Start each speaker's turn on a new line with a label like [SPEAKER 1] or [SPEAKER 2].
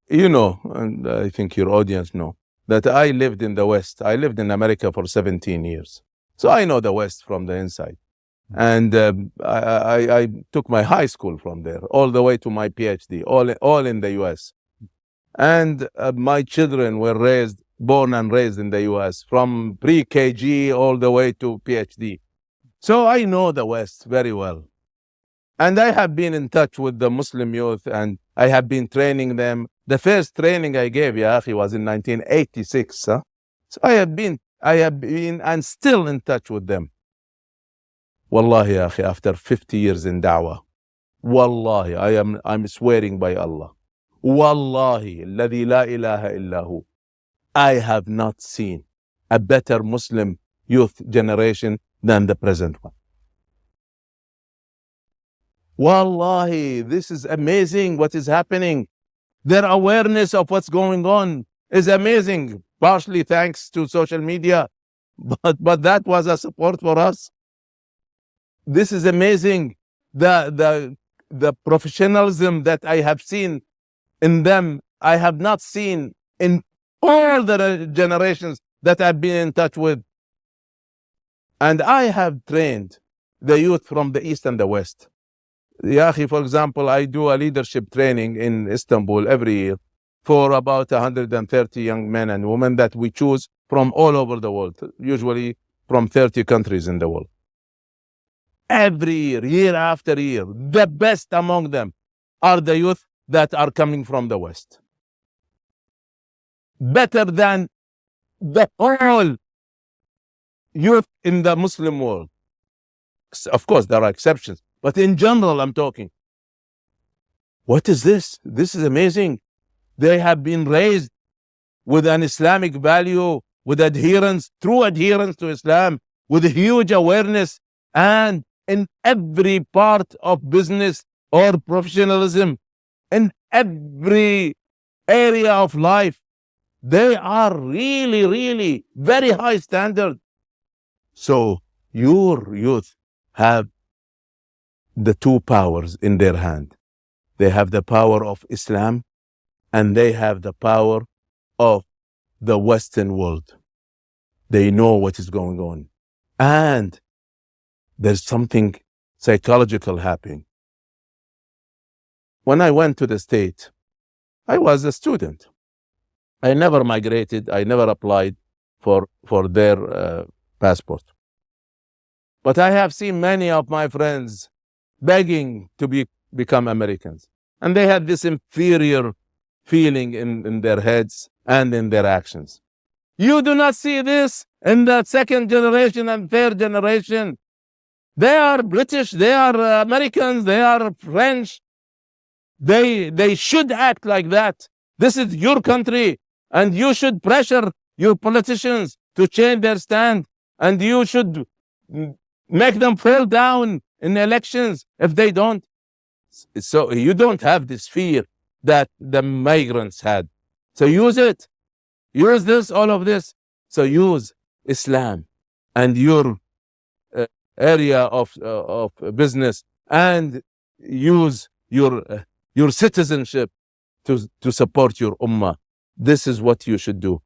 [SPEAKER 1] You know, and I think your audience know, that I lived in the West. I lived in America for 17 years. So I know the West from the inside. And I took my high school from there, all the way to my PhD, all in the US. And my children were born and raised in the US, from pre-KG all the way to PhD. So I know the West very well. And I have been in touch with the Muslim youth, and I have been training them. The first training I gave, ya akhi, was in 1986. Huh? So I have been and still in touch with them. Wallahi, ya akhi, after 50 years in da'wah, wallahi, I'm swearing by Allah. Wallahi, alladhi la ilaha illahu. I have not seen a better Muslim youth generation than the present one. Wallahi, this is amazing what is happening. Their awareness of what's going on is amazing, partially thanks to social media, but that was a support for us. This is amazing. The professionalism that I have seen in them, I have not seen in all the generations that I've been in touch with. And I have trained the youth from the East and the West. Ya akhi, for example, I do a leadership training in Istanbul every year for about 130 young men and women that we choose from all over the world, usually from 30 countries in the world. Every year, year after year, the best among them are the youth that are coming from the West. Better than the whole youth in the Muslim world. Of course, there are exceptions, but in general, I'm talking. What is this? This is amazing. They have been raised with an Islamic value, with adherence, true adherence to Islam, with a huge awareness, and in every part of business or professionalism, in every area of life, they are really, really very high standard. So your youth have the two powers in their hand. They have the power of Islam, and they have the power of the Western world. They know what is going on. And there's something psychological happening. When I went to the States, I was a student. I never migrated. I never applied for their passport. But I have seen many of my friends begging to become Americans. And they had this inferior feeling in their heads and in their actions. You do not see this in the second generation and third generation. They are British, they are Americans, they are French. They should act like that. This is your country, and you should pressure your politicians to change their stand, and you should make them fall down in elections if they don't. So you don't have this fear that the migrants had. So use it. Use this, all of this. So use Islam and your area of business, and use your citizenship to support your ummah. This is what you should do.